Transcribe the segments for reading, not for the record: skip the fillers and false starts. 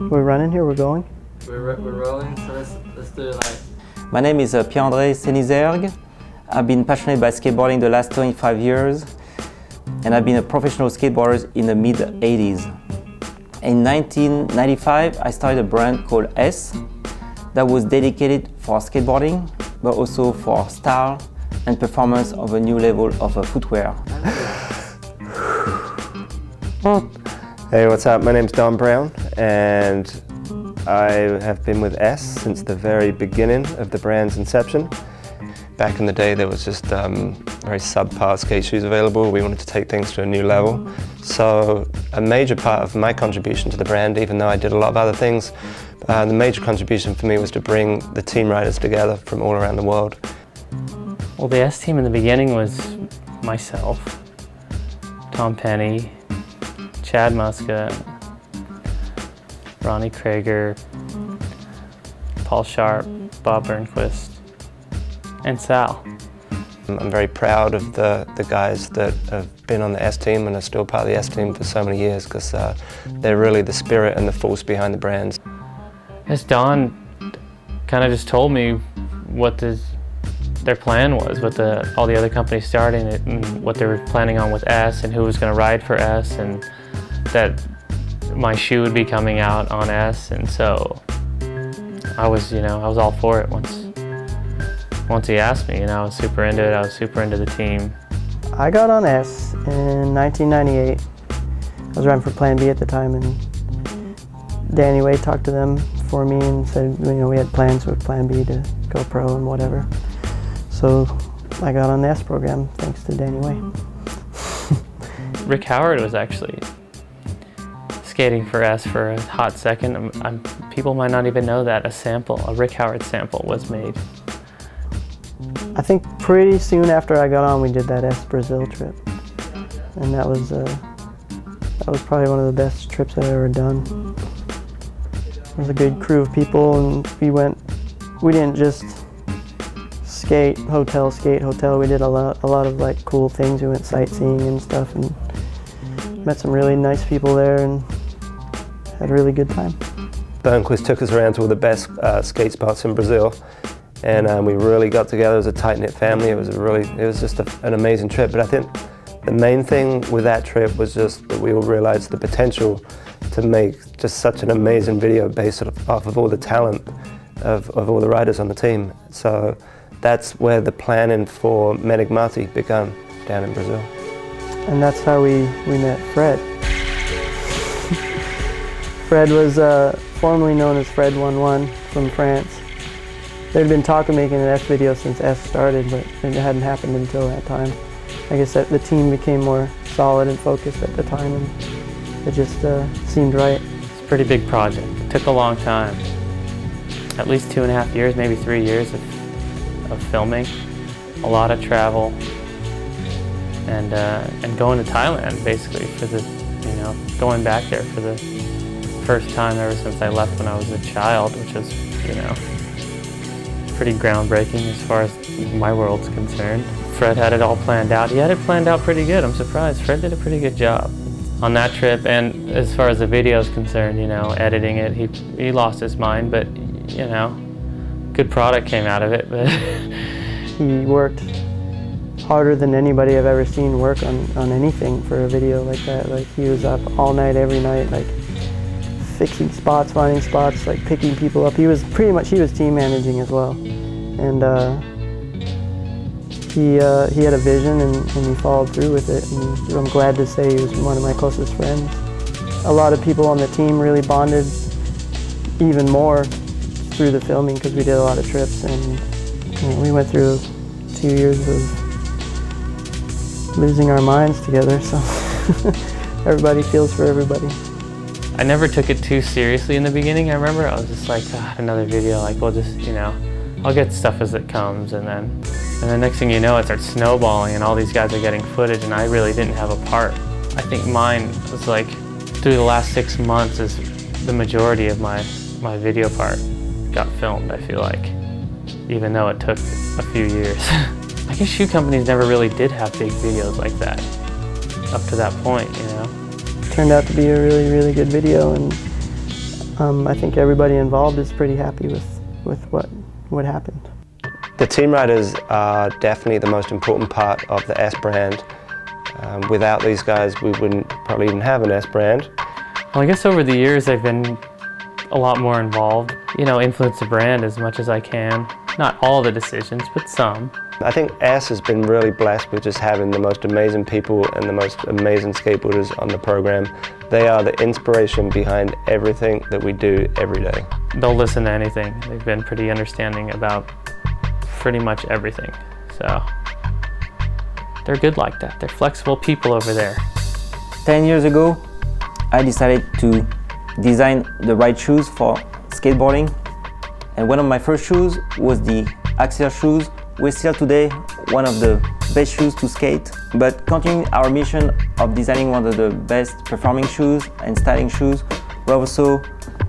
We're running here, we're going? We're rolling, so let's do it like... My name is Pierre-André Senizergue. I've been passionate by skateboarding the last 25 years, and I've been a professional skateboarder in the mid-80s. In 1995, I started a brand called S that was dedicated for skateboarding, but also for style and performance of a new level of footwear. Hey, what's up? My name's Don Brown, and I have been with S since the very beginning of the brand's inception. Back in the day, there was just very subpar skate shoes available. We wanted to take things to a new level. So a major part of my contribution to the brand, even though I did a lot of other things, the major contribution for me was to bring the team riders together from all around the world. Well, the S team in the beginning was myself, Tom Penny, Chad Muska, Ronnie Krager, Paul Sharp, Bob Burnquist, and Sal. I'm very proud of the guys that have been on the S team and are still part of the S team for so many years, because they're really the spirit and the force behind the brands. As Don kind of just told me what their plan was, with all the other companies starting it, and what they were planning on with S, and who was going to ride for S, and that my shoe would be coming out on S, and so I was all for it once he asked me. I was super into it. I was super into the team. I got on S in 1998. I was riding for Plan B at the time, and Danny Way talked to them for me and said, we had plans with Plan B to go pro and whatever. So I got on the S program thanks to Danny Way. Rick Howard was actually skating for S for a hot second. People might not even know that a Rick Howard sample was made. I think pretty soon after I got on, we did that S Brazil trip, and that was probably one of the best trips I've ever done. It was a good crew of people, and we didn't just skate hotel. We did a lot of like cool things. We went sightseeing and stuff, and met some really nice people there, and had a really good time. Burnquist took us around to all the best skate spots in Brazil, and we really got together as a tight-knit family. It was just an amazing trip. But I think the main thing with that trip was just that we all realized the potential to make just such an amazing video based off of all the talent of all the riders on the team. So that's where the planning for Menig Marty began, down in Brazil. And that's how we met Fred. Fred was formerly known as Fred 11 from France. They'd been talking making an S video since S started, but it hadn't happened until that time. I guess that the team became more solid and focused at the time, and it just seemed right. It's a pretty big project. It took a long time. At least 2.5 years, maybe 3 years of filming. A lot of travel, and going to Thailand basically for going back there for the first time ever since I left when I was a child, which was pretty groundbreaking as far as my world's concerned. Fred had it all planned out. He had it planned out pretty good. I'm surprised. Fred did a pretty good job on that trip, and as far as the video is concerned, editing it, he lost his mind, but good product came out of it. But he worked harder than anybody I've ever seen work on anything for a video like that. Like, he was up all night, every night, like fixing spots, finding spots, like picking people up. He was team managing as well, and he had a vision, and he followed through with it. And I'm glad to say he was one of my closest friends. A lot of people on the team really bonded even more through the filming, because we did a lot of trips, and we went through 2 years of losing our minds together, so everybody feels for everybody. I never took it too seriously in the beginning. I remember I was just like, God, another video, like we'll just, I'll get stuff as it comes, and then next thing you know, it starts snowballing, and all these guys are getting footage, and I really didn't have a part. I think mine was like, through the last 6 months is the majority of my video part got filmed, I feel like, even though it took a few years. I guess shoe companies never really did have big videos like that up to that point, Turned out to be a really, really good video, and I think everybody involved is pretty happy with what happened. The team riders are definitely the most important part of the S brand. Without these guys, we wouldn't probably even have an S brand. Well, I guess over the years they've been a lot more involved. You know, influence the brand as much as I can. Not all the decisions, but some. I think S has been really blessed with just having the most amazing people and the most amazing skateboarders on the program. They are the inspiration behind everything that we do every day. They'll listen to anything. They've been pretty understanding about pretty much everything. So they're good like that. They're flexible people over there. 10 years ago, I decided to design the right shoes for skateboarding. And one of my first shoes was the Axel shoes. We're still today one of the best shoes to skate. But continuing our mission of designing one of the best performing shoes and styling shoes, we have also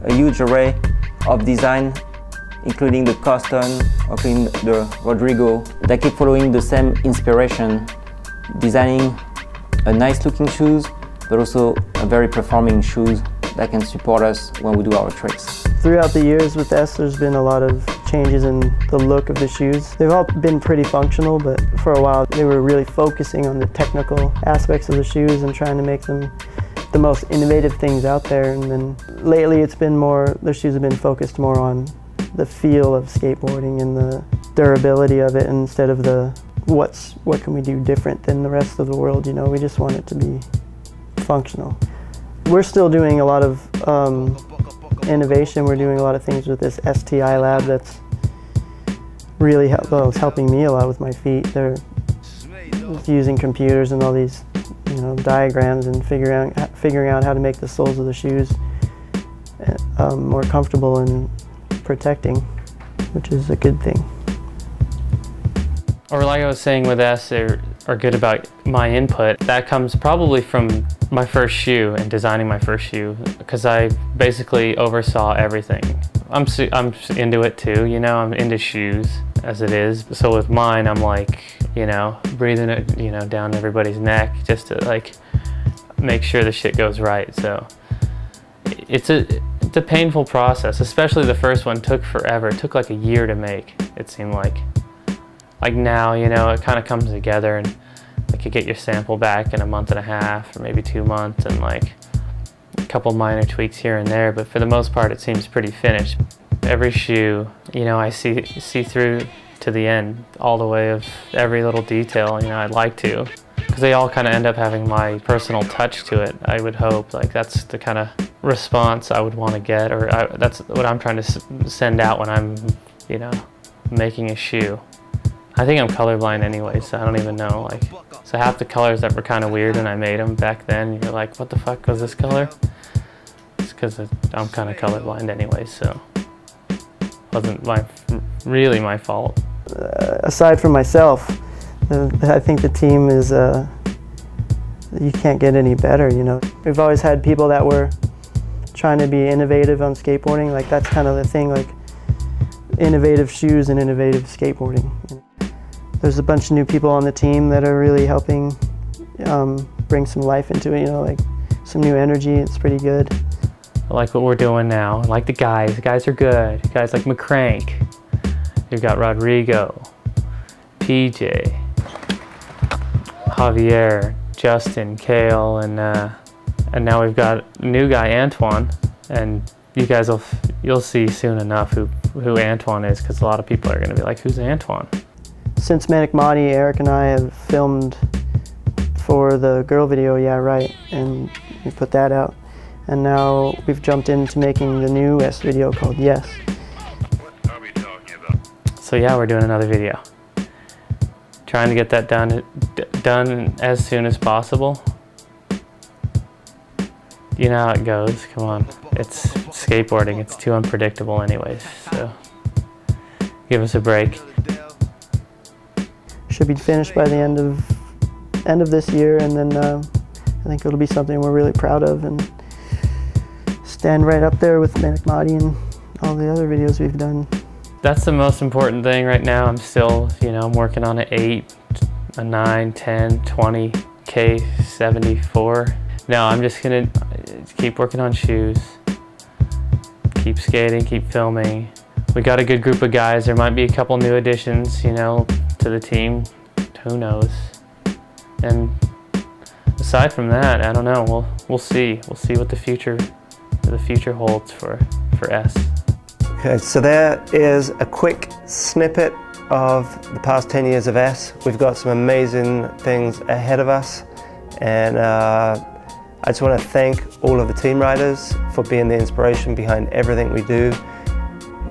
a huge array of design, including the Coston, including the Rodrigo, that keep following the same inspiration, designing a nice looking shoes, but also a very performing shoes that can support us when we do our tricks. Throughout the years with S, there's been a lot of changes in the look of the shoes. They've all been pretty functional, but for a while they were really focusing on the technical aspects of the shoes and trying to make them the most innovative things out there. And then lately it's been more, the shoes have been focused more on the feel of skateboarding and the durability of it instead of the what can we do different than the rest of the world, you know. We just want it to be functional. We're still doing a lot of innovation. We're doing a lot of things with this STI lab that's really it's helping me a lot with my feet. They're using computers and all these, you know, diagrams and figuring out how to make the soles of the shoes more comfortable and protecting, which is a good thing. Or like I was saying with S, they are good about my input. That comes probably from my first shoe and designing my first shoe, because I basically oversaw everything. I'm into it too, you know, I'm into shoes as it is. So with mine, I'm like, you know, breathing it, you know, down everybody's neck just to like make sure the shit goes right. So it's a painful process, especially the first one took forever. It took like a year to make, it seemed like. Like now, you know, it kind of comes together and like you get your sample back in a month and a half or maybe 2 months and like a couple minor tweaks here and there, but for the most part it seems pretty finished. Every shoe, you know, I see through to the end, all the way of every little detail, you know, I'd like to. Because they all kind of end up having my personal touch to it, I would hope. Like that's the kind of response I would want to get, or that's what I'm trying to send out when I'm, you know, making a shoe. I think I'm colorblind anyway, so I don't even know. Like, so half the colors that were kind of weird when I made them back then, you're like, what the fuck was this color? It's because I'm kind of colorblind anyway, so it wasn't really my fault. Aside from myself, I think the team is, you can't get any better, you know. We've always had people that were trying to be innovative on skateboarding, like that's kind of the thing, like innovative shoes and innovative skateboarding. There's a bunch of new people on the team that are really helping bring some life into it, you know, like some new energy. It's pretty good. I like what we're doing now. I like the guys. The guys are good. Guys like McCrank. You've got Rodrigo, PJ, Javier, Justin, Kale, and now we've got a new guy, Antoine. And you guys you'll see soon enough who Antoine is, because a lot of people are going to be like, who's Antoine? Since Manic Monty, Eric and I have filmed for the girl video, Yeah Right, and we put that out. And now we've jumped into making the new S video called Yes. What are we talking about? So yeah, we're doing another video. Trying to get that done as soon as possible. You know how it goes, come on. It's skateboarding, it's too unpredictable anyways, so give us a break. Should be finished by the end of this year, and then I think it'll be something we're really proud of and stand right up there with Manic Monty and all the other videos we've done. That's the most important thing right now. I'm still, you know, I'm working on an 8, a 9, 10, 20, K74. No, I'm just gonna keep working on shoes, keep skating, keep filming. We got a good group of guys. There might be a couple new additions, you know, to the team. Who knows? And aside from that, I don't know. We'll see. We'll see what the future holds for S. Okay, so there is a quick snippet of the past 10 years of S. We've got some amazing things ahead of us, and I just want to thank all of the team riders for being the inspiration behind everything we do.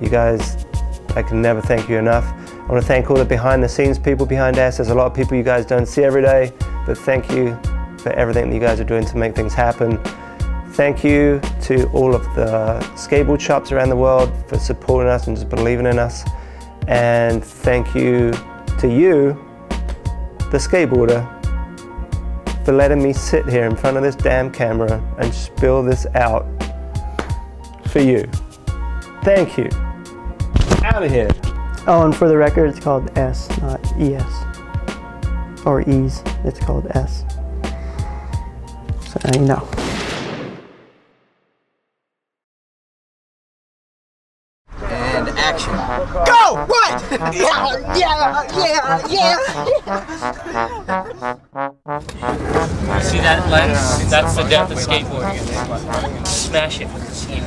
You guys, I can never thank you enough. I want to thank all the behind the scenes people behind S. There's a lot of people you guys don't see every day, but thank you for everything that you guys are doing to make things happen. Thank you to all of the skateboard shops around the world for supporting us and just believing in us. And thank you to you, the skateboarder, for letting me sit here in front of this damn camera and spill this out for you. Thank you. Out of here. Oh, and for the record, it's called S, not ES. Or E's, it's called S. So now you know. And action. Go! Right! Yeah, yeah, yeah, yeah! See that lens? That's the depth of skateboarding. Smash it with the skin.